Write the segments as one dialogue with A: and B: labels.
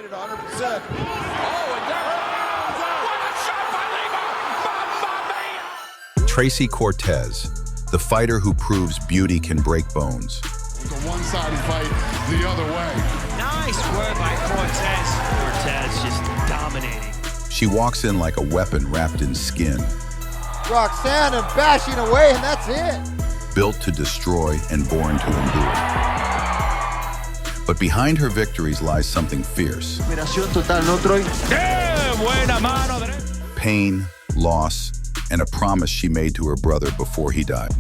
A: motivated 100%.
B: Oh, and there. What a shot by Lima! Mamma mia!
C: Tracy Cortez, the fighter who proves beauty can break bones.
D: It's a one-sided fight the other way.
E: Nice work by Cortez. Cortez just dominating.
C: She walks in like a weapon wrapped in skin,
A: Roxanne and bashing away, and that's it.
C: built to destroy and born to endure. But behind her victories lies something fierce. Pain, loss, and a promise she made to her brother before he died.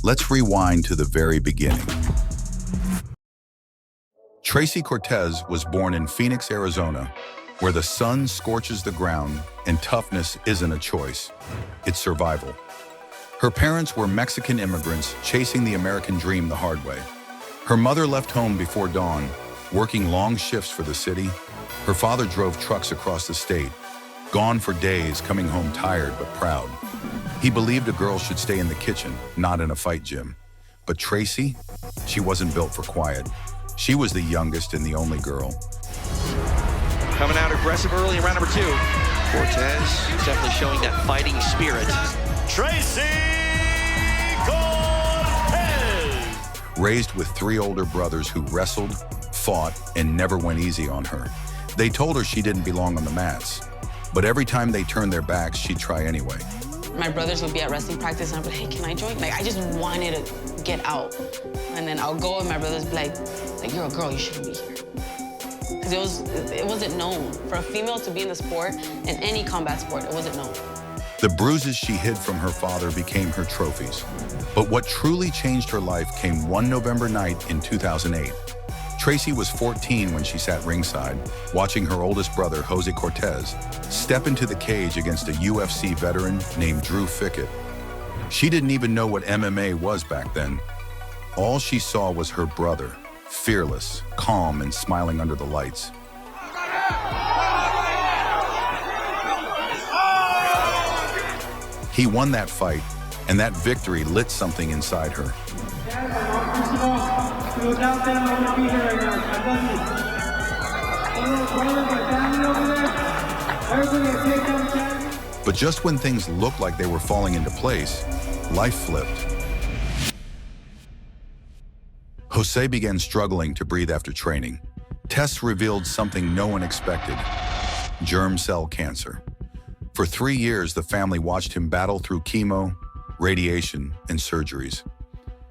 C: Let's rewind to the very beginning. Tracy Cortez was born in Phoenix, Arizona, where the sun scorches the ground and toughness isn't a choice, it's survival. Her parents were Mexican immigrants chasing the American dream the hard way. Her mother left home before dawn, working long shifts for the city. Her father drove trucks across the state, gone for days, coming home tired but proud. He believed a girl should stay in the kitchen, not in a fight gym. But Tracy, she wasn't built for quiet. She was the youngest and the only girl.
E: Coming out aggressive early in round number 2. Cortez definitely showing that fighting spirit. Tracy Cortez!
C: Raised with 3 older brothers who wrestled, fought, and never went easy on her. They told her she didn't belong on the mats. But every time they turned their backs, she'd try anyway.
F: My brothers would be at wrestling practice, and I'd be like, hey, can I join? Like, I just wanted to get out. And then I'll go, and my brothers would be like, you're a girl, you shouldn't be here. Because it wasn't known. For a female to be in the sport, in any combat sport, it wasn't known.
C: The bruises she hid from her father became her trophies. But what truly changed her life came one November night in 2008. Tracy was 14 when she sat ringside, watching her oldest brother, Jose Cortez, step into the cage against a UFC veteran named Drew Fickett. She didn't even know what MMA was back then. All she saw was her brother, fearless, calm, and smiling under the lights. He won that fight, and that victory lit something inside her. But just when things looked like they were falling into place, life flipped. Jose began struggling to breathe after training. Tests revealed something no one expected: germ cell cancer. For 3 years, the family watched him battle through chemo, radiation, and surgeries.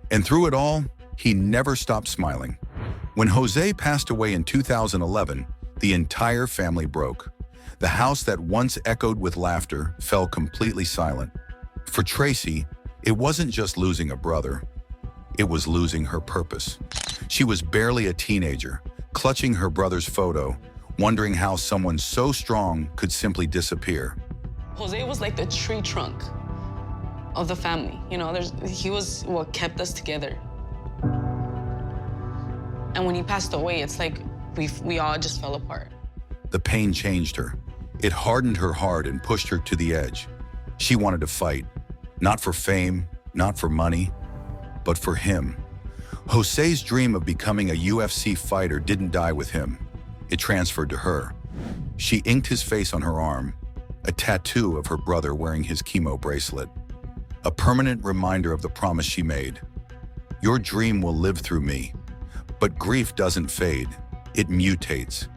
C: And through it all, he never stopped smiling. When Jose passed away in 2011, the entire family broke. The house that once echoed with laughter fell completely silent. For Tracy, it wasn't just losing a brother. It was losing her purpose. She was barely a teenager, clutching her brother's photo, wondering how someone so strong could simply disappear.
F: Jose was like the tree trunk of the family. You know, he was what kept us together. And when he passed away, it's like we all just fell apart.
C: The pain changed her. It hardened her heart and pushed her to the edge. She wanted to fight, not for fame, not for money, but for him. Jose's dream of becoming a UFC fighter didn't die with him. It transferred to her. She inked his face on her arm, a tattoo of her brother wearing his chemo bracelet, a permanent reminder of the promise she made. Your dream will live through me. But grief doesn't fade, it mutates.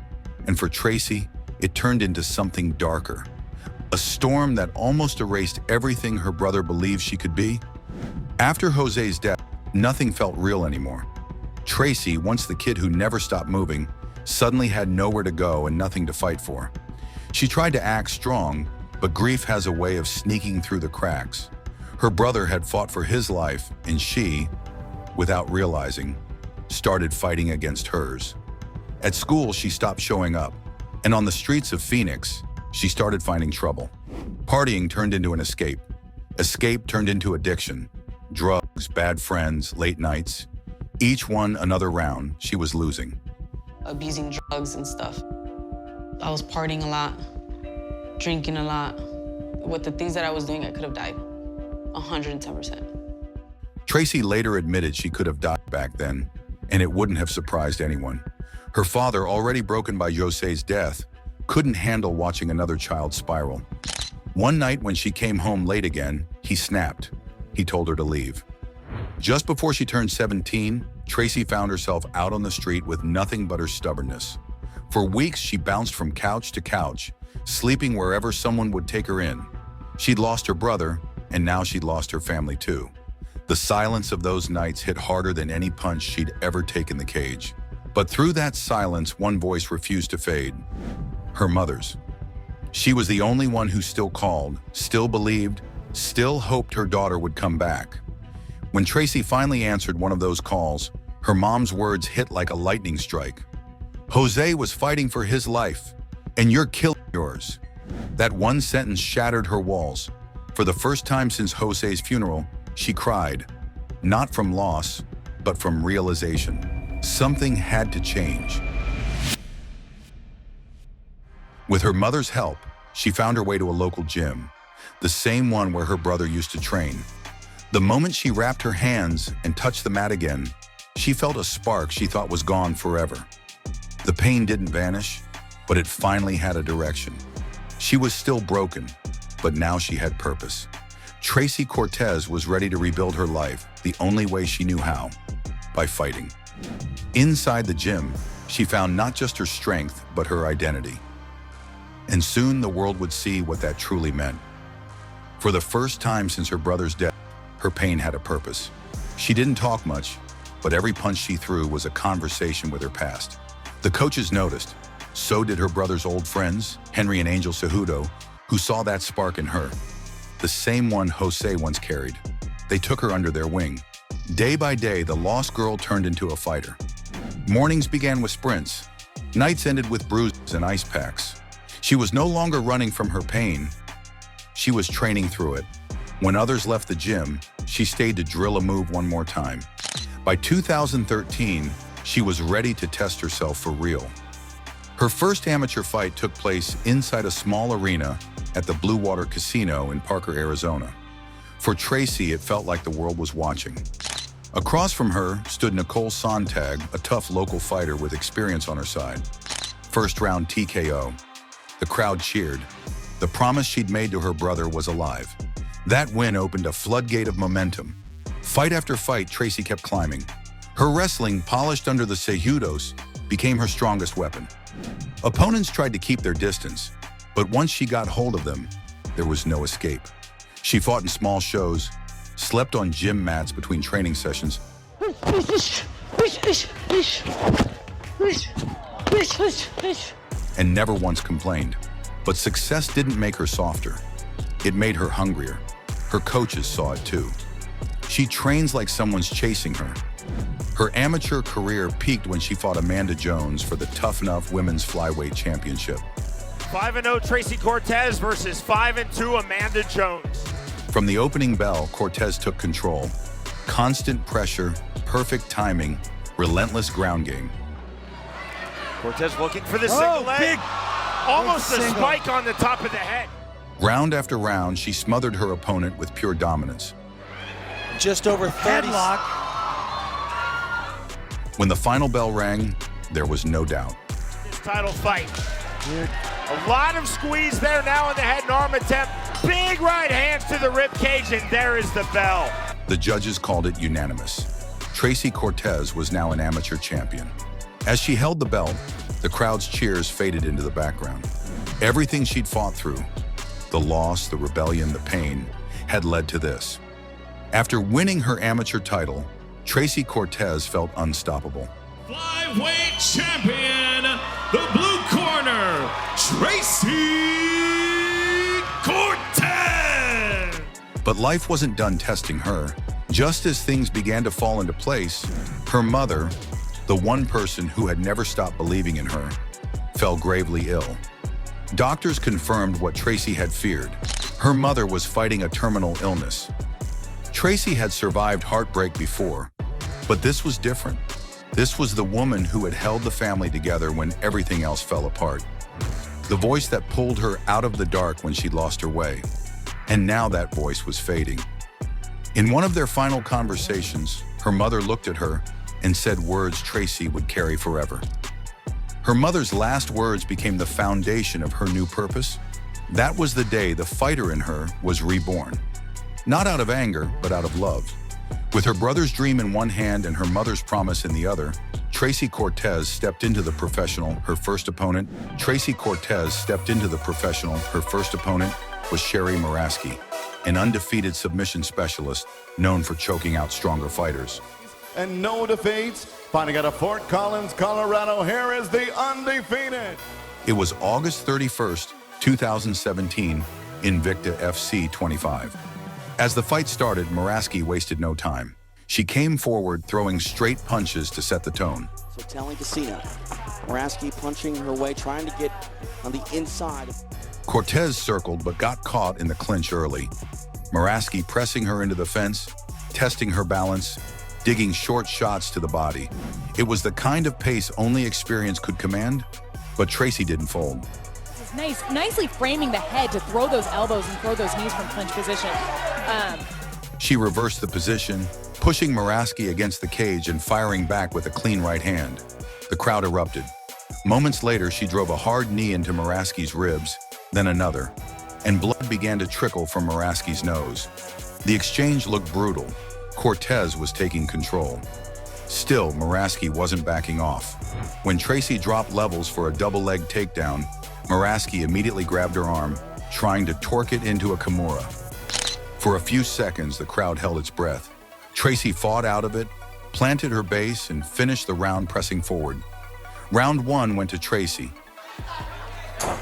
C: And for Tracy, it turned into something darker. A storm that almost erased everything her brother believed she could be. After Jose's death, nothing felt real anymore. Tracy, once the kid who never stopped moving, suddenly had nowhere to go and nothing to fight for. She tried to act strong, but grief has a way of sneaking through the cracks. Her brother had fought for his life, and she, without realizing, started fighting against hers. At school, she stopped showing up, and on the streets of Phoenix, she started finding trouble. Partying turned into an escape. Escape turned into addiction. Drugs, bad friends, late nights. Each one another round, she was losing.
F: Abusing drugs and stuff. I was partying a lot, drinking a lot. With the things that I was doing, I could have died, 110%.
C: Tracy later admitted she could have died back then, and it wouldn't have surprised anyone. Her father, already broken by Jose's death, couldn't handle watching another child spiral. One night when she came home late again, he snapped. He told her to leave. Just before she turned 17, Tracy found herself out on the street with nothing but her stubbornness. For weeks, she bounced from couch to couch, sleeping wherever someone would take her in. She'd lost her brother, and now she'd lost her family too. The silence of those nights hit harder than any punch she'd ever taken the cage. But through that silence, one voice refused to fade. Her mother's. She was the only one who still called, still believed, still hoped her daughter would come back. When Tracy finally answered one of those calls, her mom's words hit like a lightning strike. Jose was fighting for his life, and you're killing yours. That one sentence shattered her walls. For the first time since Jose's funeral, she cried, not from loss, but from realization. Something had to change. With her mother's help, she found her way to a local gym, the same one where her brother used to train. The moment she wrapped her hands and touched the mat again, she felt a spark she thought was gone forever. The pain didn't vanish, but it finally had a direction. She was still broken, but now she had purpose. Tracy Cortez was ready to rebuild her life the only way she knew how, by fighting. Inside the gym, she found not just her strength, but her identity. And soon the world would see what that truly meant. For the first time since her brother's death, her pain had a purpose. She didn't talk much, but every punch she threw was a conversation with her past. The coaches noticed. So did her brother's old friends, Henry and Angel Cejudo, who saw that spark in her. The same one Jose once carried. They took her under their wing. Day by day, the lost girl turned into a fighter. Mornings began with sprints. Nights ended with bruises and ice packs. She was no longer running from her pain. She was training through it. When others left the gym, she stayed to drill a move one more time. By 2013, she was ready to test herself for real. Her first amateur fight took place inside a small arena at the Blue Water Casino in Parker, Arizona. For Tracy, it felt like the world was watching. Across from her stood Nicole Sontag, a tough local fighter with experience on her side. First round TKO. The crowd cheered. The promise she'd made to her brother was alive. That win opened a floodgate of momentum. Fight after fight, Tracy kept climbing. Her wrestling, polished under the Cejudos, became her strongest weapon. Opponents tried to keep their distance, but once she got hold of them, there was no escape. She fought in small shows, slept on gym mats between training sessions, and never once complained. But success didn't make her softer. It made her hungrier. Her coaches saw it too. She trains like someone's chasing her. Her amateur career peaked when she fought Amanda Jones for the Tough Enough Women's Flyweight Championship.
B: 5-0 Tracy Cortez versus 5-2 Amanda Jones.
C: From the opening bell, Cortez took control. Constant pressure, perfect timing, relentless ground game.
B: Cortez looking for the single leg. Almost a spike on the top of the head.
C: Round after round, she smothered her opponent with pure dominance.
G: Just over 30. Headlock.
C: When the final bell rang, there was no doubt.
B: This title fight. A lot of squeeze there now in the head and arm attempt. Big right hands to the rib cage, and there is the bell.
C: The judges called it unanimous. Tracy Cortez was now an amateur champion. As she held the belt, the crowd's cheers faded into the background. Everything she'd fought through, the loss, the rebellion, the pain, had led to this. After winning her amateur title, Tracy Cortez felt unstoppable.
H: Flyweight champion, the blue corner, Tracy Cortez!
C: But life wasn't done testing her. Just as things began to fall into place, her mother, the one person who had never stopped believing in her, fell gravely ill. Doctors confirmed what Tracy had feared. Her mother was fighting a terminal illness. Tracy had survived heartbreak before, but this was different. This was the woman who had held the family together when everything else fell apart. The voice that pulled her out of the dark when she'd lost her way. And now that voice was fading. In one of their final conversations, her mother looked at her and said words Tracy would carry forever. Her mother's last words became the foundation of her new purpose. That was the day the fighter in her was reborn. Not out of anger, but out of love. With her brother's dream in one hand and her mother's promise in the other, Tracy Cortez stepped into the professional. Her first opponent was Sherry Maraski, an undefeated submission specialist known for choking out stronger fighters.
I: And no defeats. Fighting out of Fort Collins, Colorado, here is the undefeated.
C: It was August 31st, 2017, Invicta FC 25. As the fight started, Maraski wasted no time. She came forward, throwing straight punches to set the tone.
E: So telling Casino, Maraski punching her way, trying to get on the inside.
C: Cortez circled but got caught in the clinch early. Maraski pressing her into the fence, testing her balance, digging short shots to the body. It was the kind of pace only experience could command, but Tracy didn't fold.
J: It's nicely framing the head to throw those elbows and throw those knees from clinch position.
C: She reversed the position, pushing Maraski against the cage and firing back with a clean right hand. The crowd erupted. Moments later, she drove a hard knee into Maraski's ribs, then another, and blood began to trickle from Maraski's nose. The exchange looked brutal. Cortez was taking control. Still, Maraski wasn't backing off. When Tracy dropped levels for a double-leg takedown, Maraski immediately grabbed her arm, trying to torque it into a Kimura. For a few seconds, the crowd held its breath. Tracy fought out of it, planted her base, and finished the round pressing forward. Round 1 went to Tracy.
J: Oh,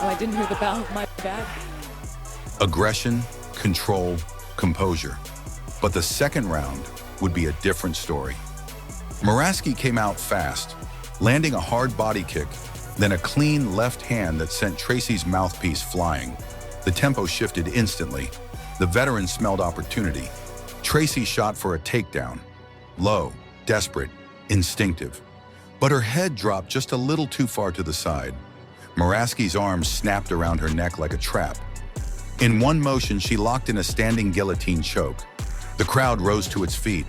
J: I didn't hear the bell. My bad.
C: Aggression, control, composure. But the second round would be a different story. Maraski came out fast, landing a hard body kick, then a clean left hand that sent Tracy's mouthpiece flying. The tempo shifted instantly. The veteran smelled opportunity. Tracy shot for a takedown. Low, desperate, instinctive. But her head dropped just a little too far to the side. Maraski's arms snapped around her neck like a trap. In one motion, she locked in a standing guillotine choke. The crowd rose to its feet.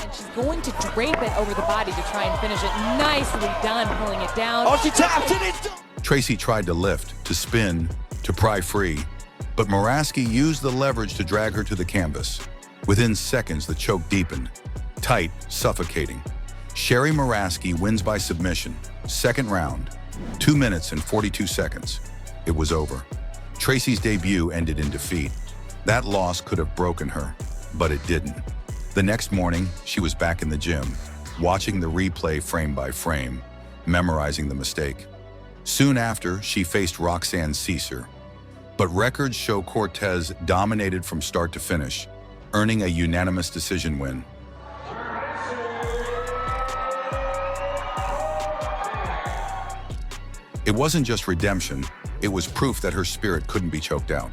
J: And she's going to drape it over the body to try and finish it. Nicely done, pulling it down.
E: Oh, she tapped it!
C: Tracy tried to lift, to spin, to pry free, but Maraski used the leverage to drag her to the canvas. Within seconds, the choke deepened. Tight, suffocating. Sherry Maraski wins by submission. Second round, 2 minutes and 42 seconds. It was over. Tracy's debut ended in defeat. That loss could have broken her, but it didn't. The next morning, she was back in the gym, watching the replay frame by frame, memorizing the mistake. Soon after, she faced Roxanne Caesar. But records show Cortez dominated from start to finish, earning a unanimous decision win. It wasn't just redemption, it was proof that her spirit couldn't be choked out.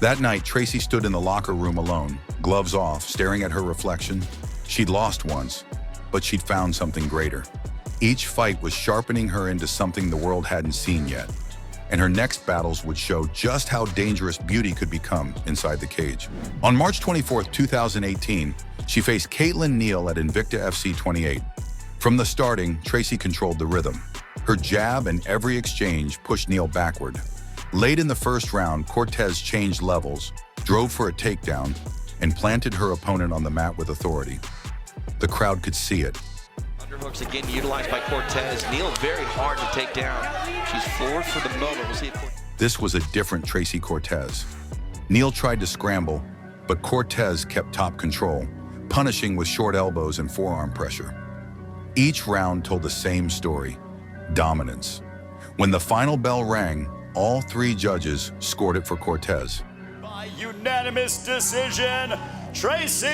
C: That night, Tracy stood in the locker room alone, gloves off, staring at her reflection. She'd lost once, but she'd found something greater. Each fight was sharpening her into something the world hadn't seen yet, and her next battles would show just how dangerous beauty could become inside the cage. On March 24, 2018, she faced Caitlin Neal at Invicta FC 28. From the starting, Tracy controlled the rhythm. Her jab and every exchange pushed Neal backward. Late in the first round, Cortez changed levels, drove for a takedown, and planted her opponent on the mat with authority. The crowd could see it.
E: Underhooks again utilized by Cortez. Neal very hard to take down. She's forward for the moment. We'll see if
C: This was a different Tracy Cortez. Neal tried to scramble, but Cortez kept top control, punishing with short elbows and forearm pressure. Each round told the same story: dominance. When the final bell rang, all three judges scored it for Cortez.
I: By unanimous decision, Tracy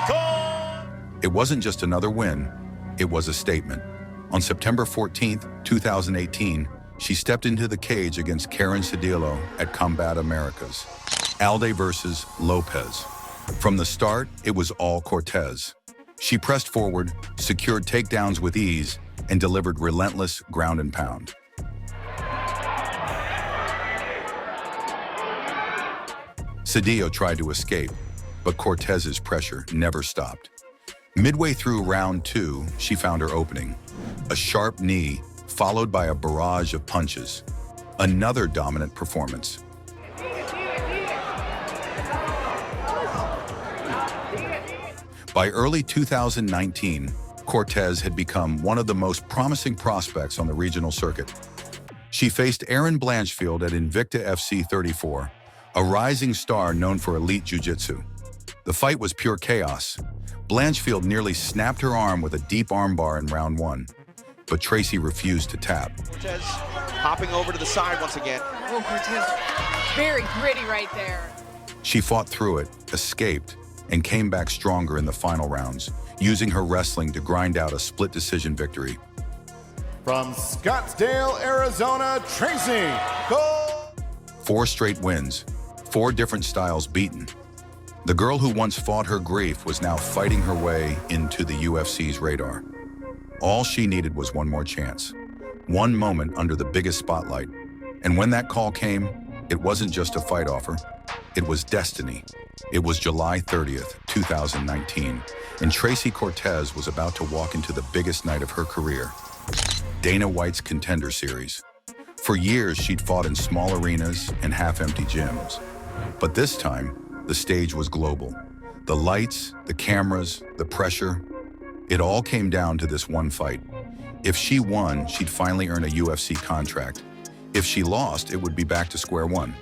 I: Cortez.
C: It wasn't just another win, it was a statement. On September 14th, 2018, she stepped into the cage against Karen Cedillo at Combat Americas. Alde versus Lopez. From the start, it was all Cortez. She pressed forward, secured takedowns with ease, and delivered relentless ground and pound. Cedillo tried to escape, but Cortez's pressure never stopped. Midway through round 2, she found her opening. A sharp knee, followed by a barrage of punches. Another dominant performance. By early 2019, Cortez had become one of the most promising prospects on the regional circuit. She faced Erin Blanchfield at Invicta FC 34, a rising star known for elite jiu-jitsu. The fight was pure chaos. Blanchfield nearly snapped her arm with a deep armbar in round 1, but Tracy refused to tap.
E: Cortez hopping over to the side once again.
J: Oh, Cortez, very gritty right there.
C: She fought through it, escaped, and came back stronger in the final rounds, using her wrestling to grind out a split decision victory.
I: From Scottsdale, Arizona, Tracy Cortez.
C: 4 straight wins, 4 different styles beaten. The girl who once fought her grief was now fighting her way into the UFC's radar. All she needed was one more chance, one moment under the biggest spotlight. And when that call came, it wasn't just a fight offer, it was destiny. It was July 30th, 2019, and Tracy Cortez was about to walk into the biggest night of her career, Dana White's Contender Series. For years, she'd fought in small arenas and half-empty gyms. But this time, the stage was global. The lights, the cameras, the pressure, it all came down to this one fight. If she won, she'd finally earn a UFC contract. If she lost, it would be back to square one.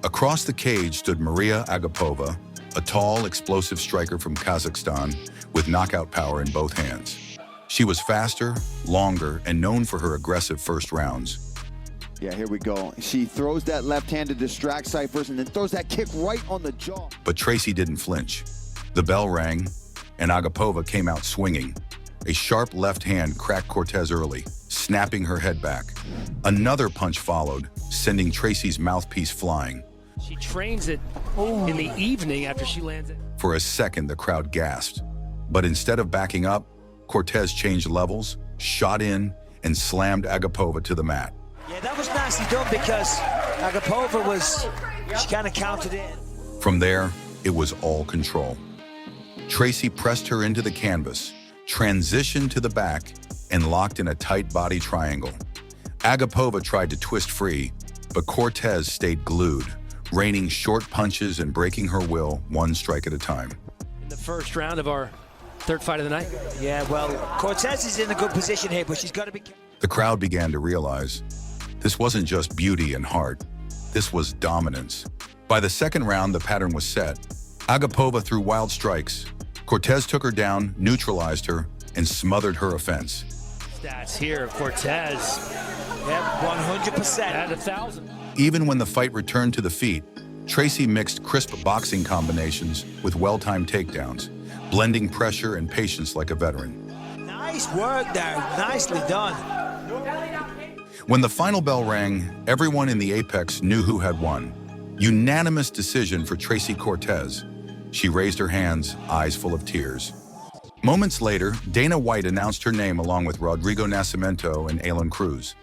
C: Across the cage stood Maria Agapova, a tall, explosive striker from Kazakhstan with knockout power in both hands. She was faster, longer, and known for her aggressive first rounds.
A: Yeah, here we go. She throws that left hand to distract Cyphers and then throws that kick right on the jaw.
C: But Tracy didn't flinch. The bell rang, and Agapova came out swinging. A sharp left hand cracked Cortez early, snapping her head back. Another punch followed, sending Tracy's mouthpiece flying.
K: She trains it in the evening after she lands it.
C: For a second, the crowd gasped. But instead of backing up, Cortez changed levels, shot in, and slammed Agapova to the mat.
G: Yeah, that was nicely done because Agapova she kind of counted in.
C: From there, it was all control. Tracy pressed her into the canvas, transitioned to the back, and locked in a tight body triangle. Agapova tried to twist free, but Cortez stayed glued, raining short punches and breaking her will one strike at a time.
K: In the first round of our 3rd fight of the night.
G: Yeah, well, Cortez is in a good position here, but she's got to be...
C: The crowd began to realize this wasn't just beauty and heart. This was dominance. By the 2nd round, the pattern was set. Agapova threw wild strikes. Cortez took her down, neutralized her, and smothered her offense.
K: Stats here, Cortez.
G: Yep, 100%.
K: At 1,000.
C: Even when the fight returned to the feet, Tracy mixed crisp boxing combinations with well-timed takedowns, blending pressure and patience like a veteran.
G: Nice work there, nicely done.
C: When the final bell rang, everyone in the Apex knew who had won. Unanimous decision for Tracy Cortez. She raised her hands, eyes full of tears. Moments later, Dana White announced her name along with Rodrigo Nascimento and Alan Cruz.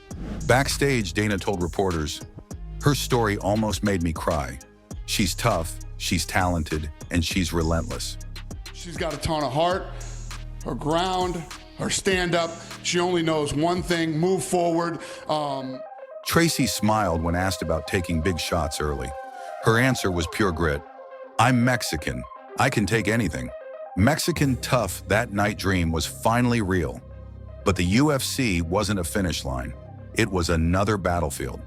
C: Backstage, Dana told reporters, "Her story almost made me cry. She's tough, she's talented, and she's relentless."
D: She's got a ton of heart, her ground, her stand-up. She only knows one thing, move forward.
C: Tracy smiled when asked about taking big shots early. Her answer was pure grit. "I'm Mexican. I can take anything." Mexican tough, that night dream was finally real. But the UFC wasn't a finish line. It was another battlefield.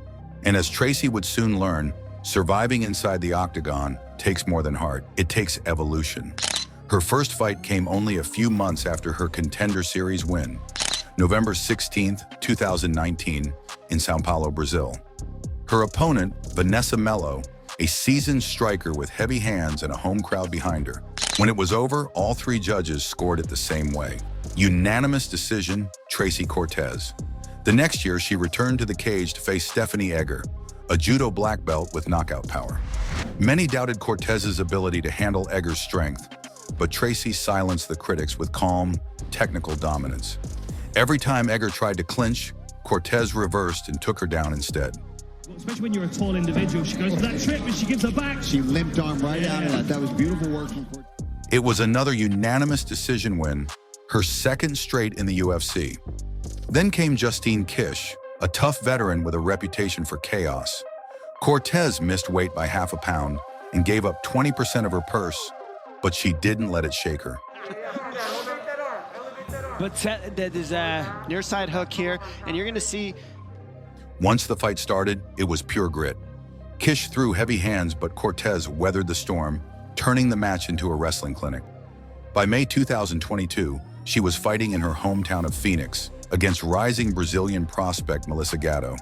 C: And as Tracy would soon learn, surviving inside the octagon takes more than heart. It takes evolution. Her first fight came only a few months after her Contender Series win, November 16th, 2019, in Sao Paulo, Brazil. Her opponent, Vanessa Melo, a seasoned striker with heavy hands and a home crowd behind her. When it was over, all 3 judges scored it the same way. Unanimous decision, Tracy Cortez. The next year, she returned to the cage to face Stephanie Egger, a judo black belt with knockout power. Many doubted Cortez's ability to handle Egger's strength, but Tracy silenced the critics with calm, technical dominance. Every time Egger tried to clinch, Cortez reversed and took her down instead.
H: Especially when you're a tall individual, she goes for that trip and she gives her back.
A: She limped arm right out of that. That was beautiful work from Cortez.
C: It was another unanimous decision win, her second straight in the UFC. Then came Justine Kish, a tough veteran with a reputation for chaos. Cortez missed weight by half a pound and gave up 20% of her purse, but she didn't let it shake her.
L: But there's a near side hook here, and you're going to see.
C: Once the fight started, it was pure grit. Kish threw heavy hands, but Cortez weathered the storm, turning the match into a wrestling clinic. By May 2022, she was fighting in her hometown of Phoenix against rising Brazilian prospect Melissa Gatto.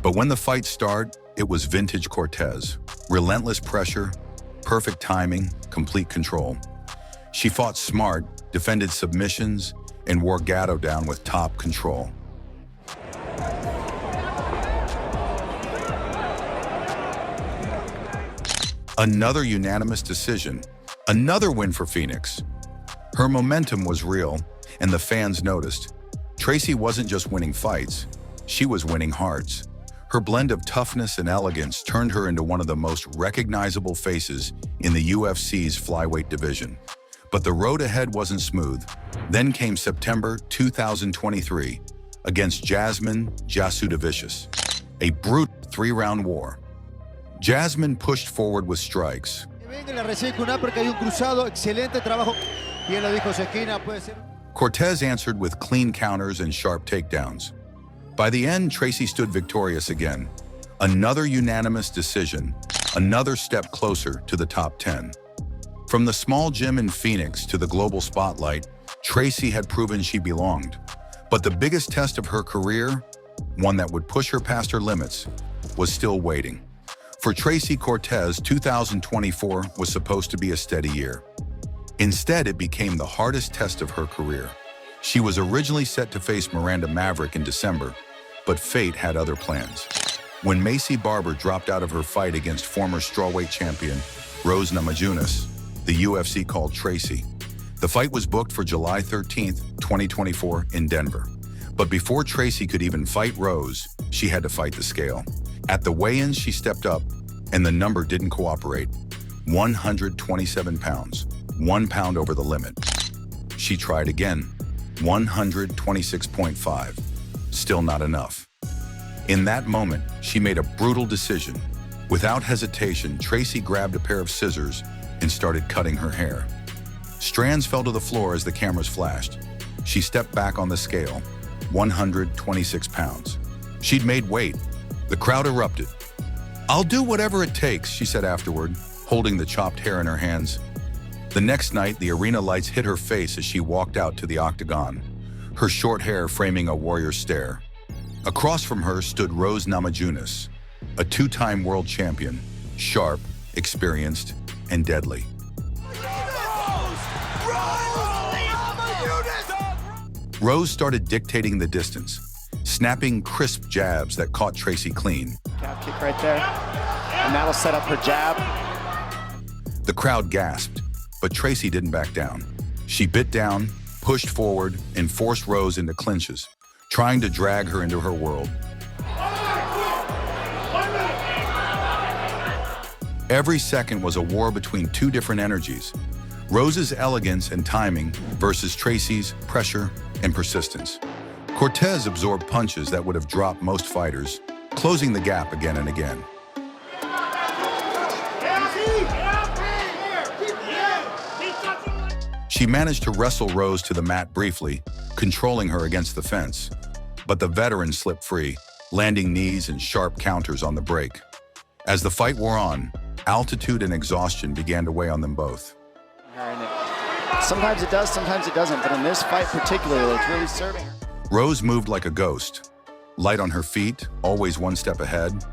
C: But when the fight started, it was vintage Cortez. Relentless pressure, perfect timing, complete control. She fought smart, defended submissions, and wore Gatto down with top control. Another unanimous decision, another win for Phoenix. Her momentum was real, and the fans noticed. Tracy wasn't just winning fights, she was winning hearts. Her blend of toughness and elegance turned her into one of the most recognizable faces in the UFC's flyweight division. But the road ahead wasn't smooth. Then came September 2023 against Jasmine Jasudavicius, a brutal three-round war. Jasmine pushed forward with strikes. Cortez answered with clean counters and sharp takedowns. By the end, Tracy stood victorious again. Another unanimous decision, another step closer to the top 10. From the small gym in Phoenix to the global spotlight, Tracy had proven she belonged. But the biggest test of her career, one that would push her past her limits, was still waiting. For Tracy Cortez, 2024 was supposed to be a steady year. Instead, it became the hardest test of her career. She was originally set to face Miranda Maverick in December, but fate had other plans. When Macy Barber dropped out of her fight against former strawweight champion Rose Namajunas, the UFC called Tracy. The fight was booked for July 13th, 2024 in Denver. But before Tracy could even fight Rose, she had to fight the scale. At the weigh-ins, she stepped up, and the number didn't cooperate. 127 pounds, 1 pound over the limit. She tried again, 126.5, still not enough. In that moment, she made a brutal decision. Without hesitation, Tracy grabbed a pair of scissors and started cutting her hair. Strands fell to the floor as the cameras flashed. She stepped back on the scale, 126 pounds. She'd made weight. The crowd erupted. "I'll do whatever it takes," she said afterward, holding the chopped hair in her hands. The next night, the arena lights hit her face as she walked out to the octagon, her short hair framing a warrior's stare. Across from her stood Rose Namajunas, a two-time world champion, sharp, experienced, and deadly. Rose started dictating the distance, snapping crisp jabs that caught Tracy clean.
L: Calf kick right there, and that'll set up her jab.
C: The crowd gasped, but Tracy didn't back down. She bit down, pushed forward, and forced Rose into clinches, trying to drag her into her world. Every second was a war between two different energies, Rose's elegance and timing versus Tracy's pressure and persistence. Cortez absorbed punches that would have dropped most fighters, closing the gap again and again. She managed to wrestle Rose to the mat briefly, controlling her against the fence. But the veteran slipped free, landing knees and sharp counters on the break. As the fight wore on, altitude and exhaustion began to weigh on them both.
L: Sometimes it does, sometimes it doesn't, but in this fight particularly, it's really serving her.
C: Rose moved like a ghost, light on her feet, always one step ahead,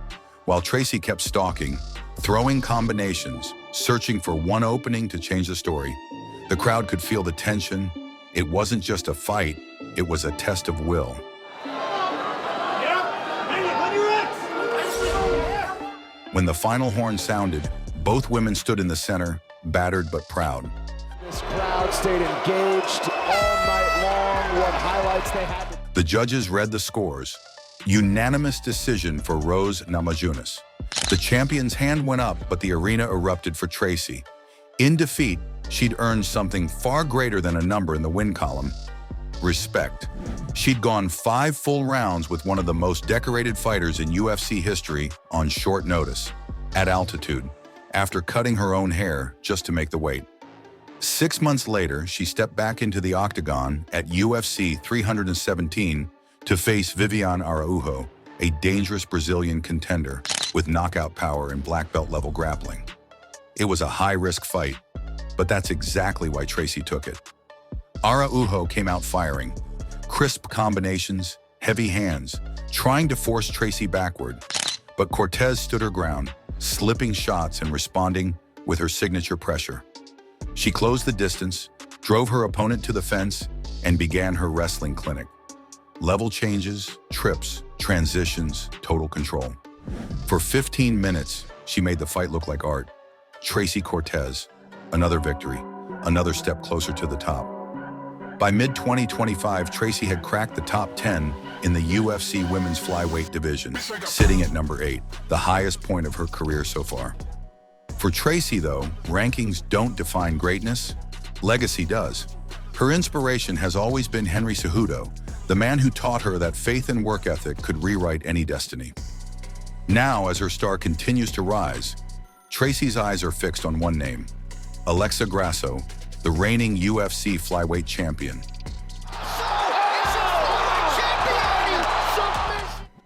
C: while Tracy kept stalking, throwing combinations, searching for one opening to change the story. The crowd could feel the tension. It wasn't just a fight, it was a test of will. When the final horn sounded, both women stood in the center, battered but proud.
M: This crowd stayed engaged all night long. What highlights they had.
C: The judges read the scores. Unanimous decision for Rose Namajunas. The champion's hand went up, but the arena erupted for Tracy. In defeat, she'd earned something far greater than a number in the win column: respect. She'd gone 5 full rounds with one of the most decorated fighters in UFC history on short notice, at altitude, after cutting her own hair just to make the weight. 6 months later, she stepped back into the octagon at UFC 317 to face Viviane Araújo, a dangerous Brazilian contender with knockout power and black belt level grappling. It was a high-risk fight, but that's exactly why Tracy took it. Araújo came out firing, crisp combinations, heavy hands, trying to force Tracy backward. But Cortez stood her ground, slipping shots and responding with her signature pressure. She closed the distance, drove her opponent to the fence, and began her wrestling clinic. Level changes, trips, transitions, total control. For 15 minutes, she made the fight look like art. Tracy Cortez, another victory, another step closer to the top. By mid-2025, Tracy had cracked the top 10 in the UFC women's flyweight division, sitting at number 8, the highest point of her career so far. For Tracy, though, rankings don't define greatness, legacy does. Her inspiration has always been Henry Cejudo, the man who taught her that faith and work ethic could rewrite any destiny. Now, as her star continues to rise, Tracy's eyes are fixed on one name: Alexa Grasso, the reigning UFC flyweight champion.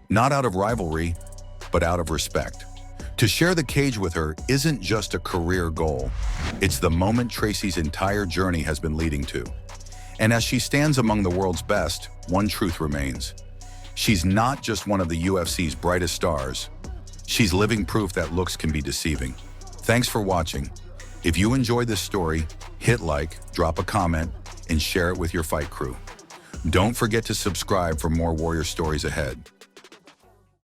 C: Not out of rivalry, but out of respect. To share the cage with her isn't just a career goal. It's the moment Tracy's entire journey has been leading to. And as she stands among the world's best, one truth remains. She's not just one of the UFC's brightest stars. She's living proof that looks can be deceiving. Thanks for watching. If you enjoyed this story, hit like, drop a comment, and share it with your fight crew. Don't forget to subscribe for more warrior stories ahead.